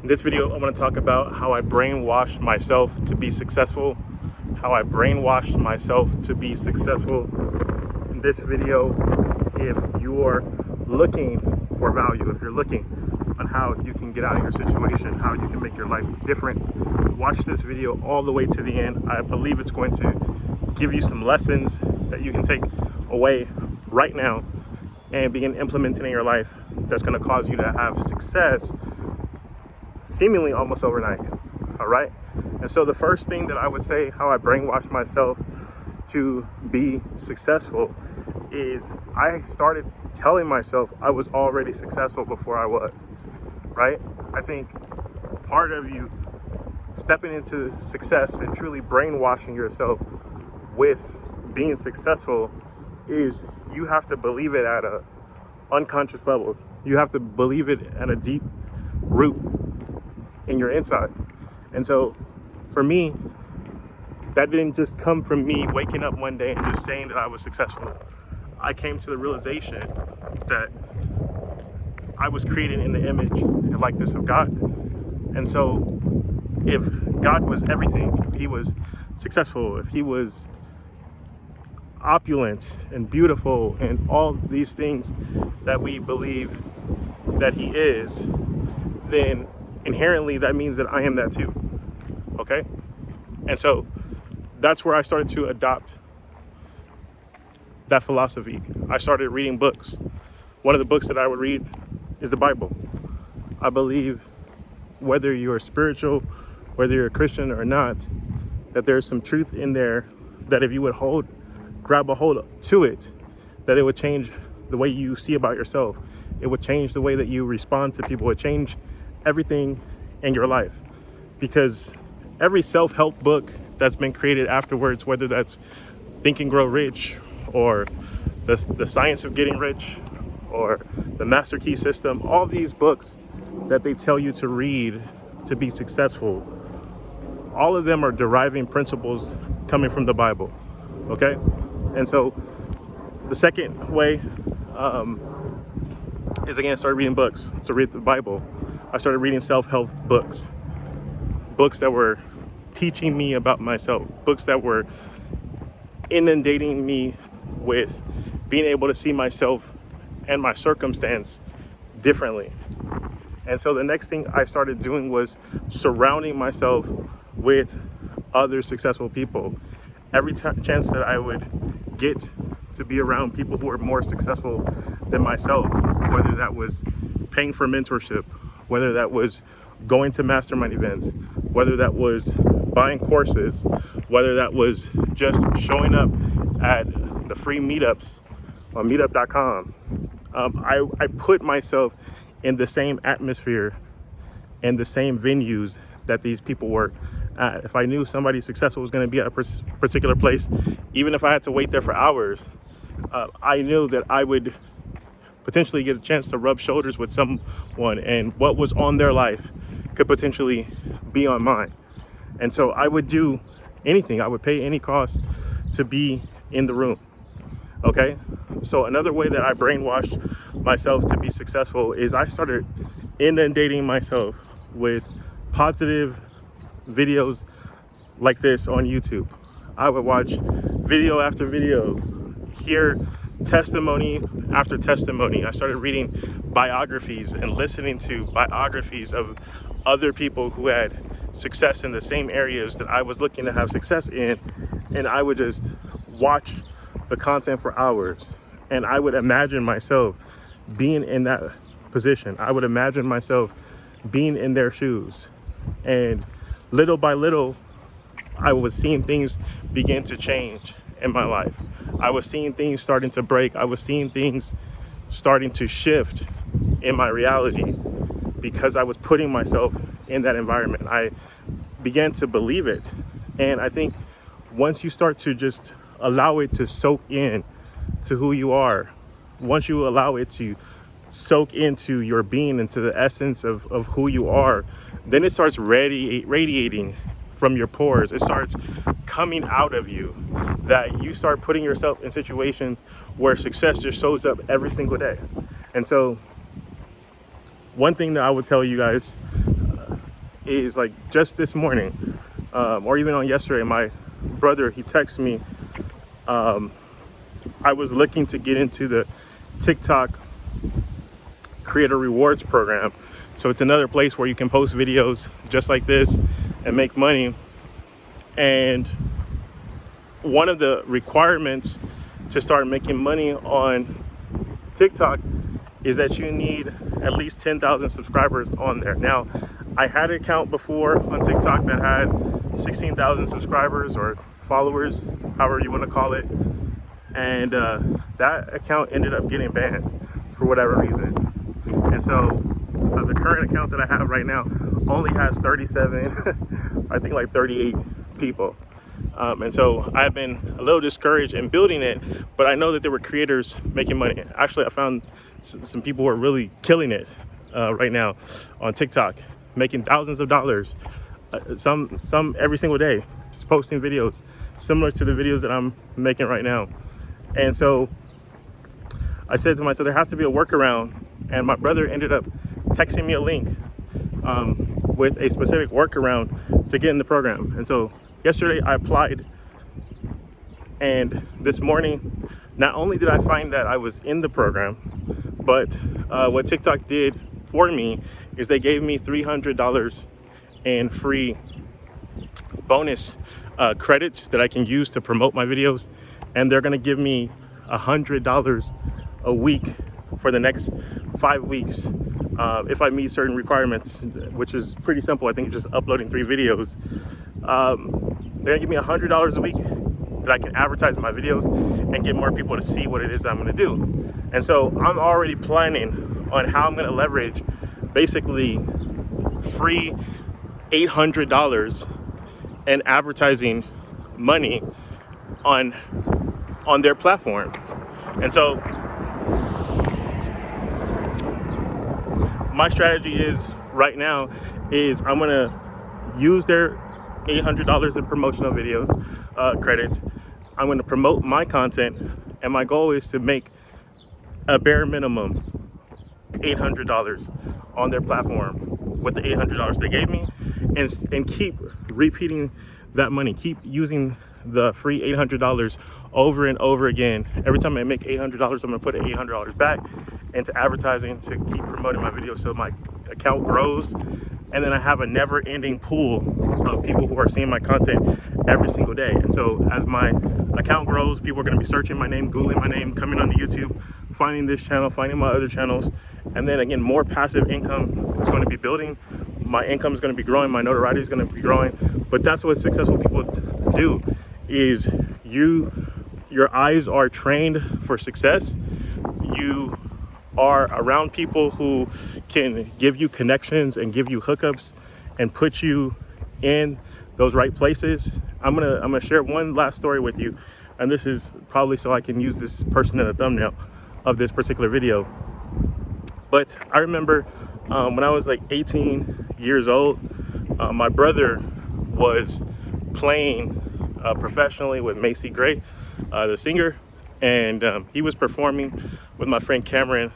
In this video, I want to talk about how I brainwashed myself to be successful. How I brainwashed myself to be successful. In this video, if you're looking for value, if you're looking on how you can get out of your situation, how you can make your life different, watch this video all the way to the end. I believe it's going to give you some lessons that you can take away right now and begin implementing in your life that's going to cause you to have success seemingly almost overnight. All right. And so the first thing that I would say, how I brainwashed myself to be successful, is I started telling myself I was already successful before I was. Right. I think part of you stepping into success and truly brainwashing yourself with being successful is you have to believe it at a unconscious level. You have to believe it at a deep root in your inside. And so for me, that didn't just come from me waking up one day and just saying that I was successful. I came to the realization that I was created in the image and likeness of God. And so if God was everything, if he was successful, if he was opulent and beautiful and all these things that we believe that he is, then inherently that means that I am that too. Okay? And so that's where I started to adopt that philosophy. I started reading books. One of the books that I would read is the Bible. I believe whether you're spiritual, whether you're a Christian or not, that there's some truth in there that if you would grab a hold to it, that it would change the way you see about yourself. It would change the way that you respond to people. It would change everything in your life. Because every self-help book that's been created afterwards, whether that's Think and Grow Rich or the Science of Getting Rich or the Master Key System, all these books that they tell you to read to be successful, all of them are deriving principles coming from the Bible. Okay? And so the second way is, again, start reading books. So read the Bible. I started reading self-help books that were teaching me about myself, books that were inundating me with being able to see myself and my circumstance differently. And so the next thing I started doing was surrounding myself with other successful people. Every chance that I would get to be around people who are more successful than myself, whether that was paying for mentorship, whether that was going to mastermind events, whether that was buying courses, whether that was just showing up at the free meetups on meetup.com. I put myself in the same atmosphere and the same venues that these people were at. If I knew somebody successful was going to be at a particular place, even if I had to wait there for hours, I knew that I would potentially get a chance to rub shoulders with someone, and what was on their life could potentially be on mine. And so I would do anything. I would pay any cost to be in the room. Okay? So another way that I brainwashed myself to be successful is I started inundating myself with positive videos like this on YouTube. I would watch video after video, hear testimony after testimony. I started reading biographies and listening to biographies of other people who had success in the same areas that I was looking to have success in, and I would just watch the content for hours, and I would imagine myself being in that position. I would imagine myself being in their shoes, and little by little I was seeing things begin to change in my life. I was seeing things starting to break. I was seeing things starting to shift in my reality because I was putting myself in that environment. I began to believe it. And I think once you start to just allow it to soak in to who you are, once you allow it to soak into your being, into the essence of who you are, then it starts radiating from your pores. It starts coming out of you, that you start putting yourself in situations where success just shows up every single day. And so one thing that I would tell you guys is like just this morning, or even on yesterday, my brother, he texted me. I was looking to get into the TikTok creator rewards program. So it's another place where you can post videos just like this and make money. And one of the requirements to start making money on TikTok is that you need at least 10,000 subscribers on there. Now, I had an account before on TikTok that had 16,000 subscribers or followers, however you want to call it. And that account ended up getting banned for whatever reason. And so the current account that I have right now only has 37, I think like 38 people. And so I've been a little discouraged in building it, but I know that there were creators making money. Actually, I found some people who are really killing it right now on TikTok, making thousands of dollars, some every single day, just posting videos similar to the videos that I'm making right now. And so I said to myself, there has to be a workaround. And my brother ended up texting me a link with a specific workaround to get in the program. And so yesterday I applied, and this morning, not only did I find that I was in the program, but what TikTok did for me is they gave me $300 in free bonus credits that I can use to promote my videos. And they're gonna give me $100 a week for the next 5 weeks if I meet certain requirements, which is pretty simple. I think it's just uploading 3 videos. They're gonna give me $100 a week that I can advertise my videos and get more people to see what it is I'm gonna do. And so I'm already planning on how I'm gonna leverage basically free $800 in advertising money on their platform. And so my strategy is right now is I'm gonna use their $800 in promotional videos credits. I'm gonna promote my content, and my goal is to make a bare minimum $800 on their platform with the $800 they gave me, and keep repeating that money, keep using the free $800 over and over again. Every time I make $800, I'm gonna put $800 back into advertising to keep promoting my videos so my account grows. And then I have a never-ending pool of people who are seeing my content every single day. And so as my account grows, people are gonna be searching my name, Googling my name, coming onto YouTube, finding this channel, finding my other channels. And then again, more passive income is gonna be building. My income is gonna be growing, my notoriety is gonna be growing. But that's what successful people do, is your eyes are trained for success. You are around people who can give you connections and give you hookups and put you in those right places. I'm gonna share one last story with you, and this is probably so I can use this person in the thumbnail of this particular video. But I remember when I was like 18 years old, my brother was playing professionally with Macy Gray, the singer, and he was performing with my friend Cameron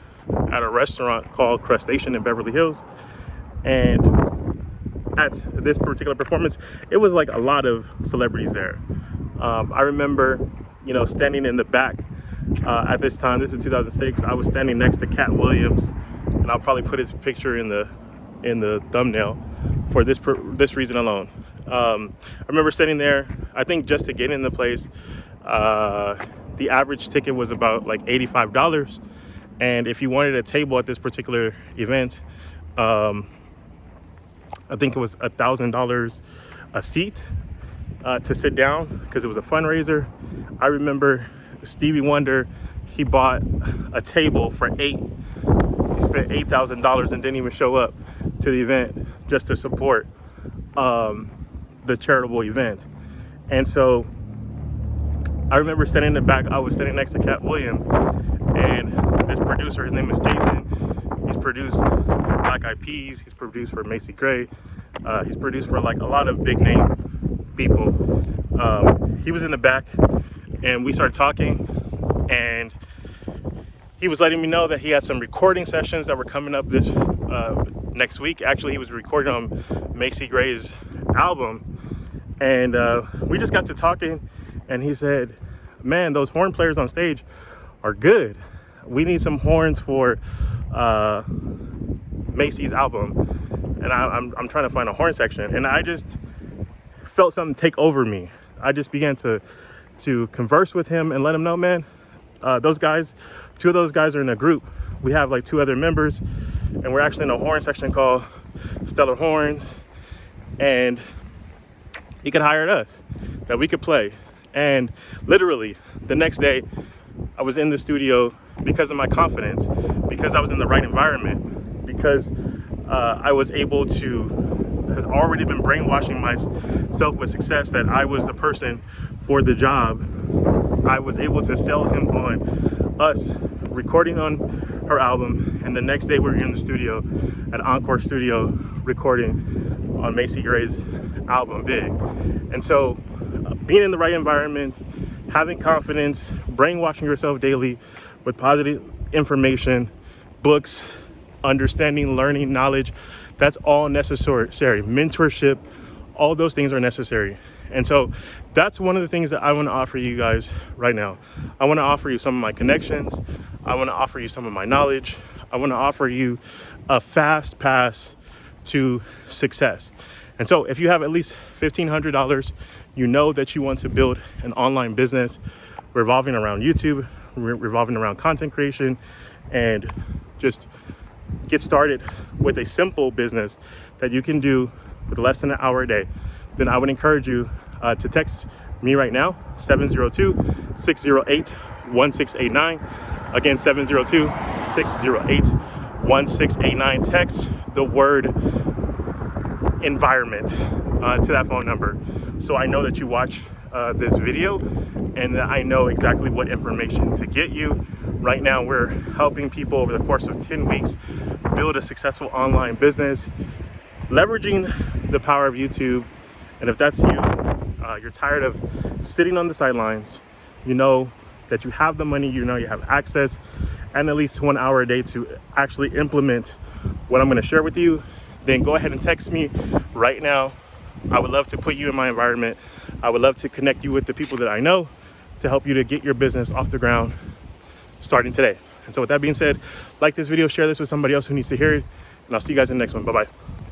at a restaurant called Crustacean in Beverly Hills. And at this particular performance, it was like a lot of celebrities there. I remember, standing in the back at this time. This is 2006. I was standing next to Cat Williams, and I'll probably put his picture in the thumbnail for this reason alone. I remember standing there. I think just to get in the place, the average ticket was about like $85. And if you wanted a table at this particular event, I think it was $1,000 a seat to sit down, because it was a fundraiser. I remember Stevie Wonder, he bought a table for $8,000. He spent $8,000 and didn't even show up to the event just to support the charitable event. And so I remember standing in the back. I was standing next to Cat Williams, and this producer, his name is Jason. He's produced for Black Eyed Peas. He's produced for Macy Gray. He's produced for like a lot of big name people. He was in the back, and we started talking, and he was letting me know that he had some recording sessions that were coming up this next week. Actually, he was recording on Macy Gray's album, and we just got to talking, and he said, man, those horn players on stage are good. We need some horns for Macy's album. And I'm trying to find a horn section, and I just felt something take over me. I just began to converse with him and let him know, man, those guys, two of those guys are in a group. We have like 2 other members, and we're actually in a horn section called Stellar Horns, and he could hire us, that we could play. And literally the next day I was in the studio because of my confidence, because I was in the right environment, because I was able to, has already been brainwashing myself with success that I was the person for the job. I was able to sell him on us recording on her album, and the next day we were in the studio at Encore Studio recording on Macy Gray's album, Big. And so being in the right environment, having confidence, brainwashing yourself daily with positive information, books, understanding, learning, knowledge, that's all necessary. Mentorship, all those things are necessary. And so that's one of the things that I want to offer you guys right now. I want to offer you some of my connections. I want to offer you some of my knowledge. I want to offer you a fast pass to success. And so if you have at least $1,500, you know that you want to build an online business revolving around YouTube, revolving around content creation, and just get started with a simple business that you can do with less than an hour a day, then I would encourage you to text me right now, 702-608-1689. Again, 702-608-1689. Text the word environment to that phone number, so I know that you watch this video and that I know exactly what information to get you. Right now, we're helping people over the course of 10 weeks build a successful online business, leveraging the power of YouTube. And if that's you, you're tired of sitting on the sidelines, you know that you have the money, you know you have access, and at least 1 hour a day to actually implement what I'm going to share with you, then go ahead and text me right now. I would love to put you in my environment. I would love to connect you with the people that I know to help you to get your business off the ground starting today. And so with that being said, like this video, share this with somebody else who needs to hear it, and I'll see you guys in the next one. Bye-bye.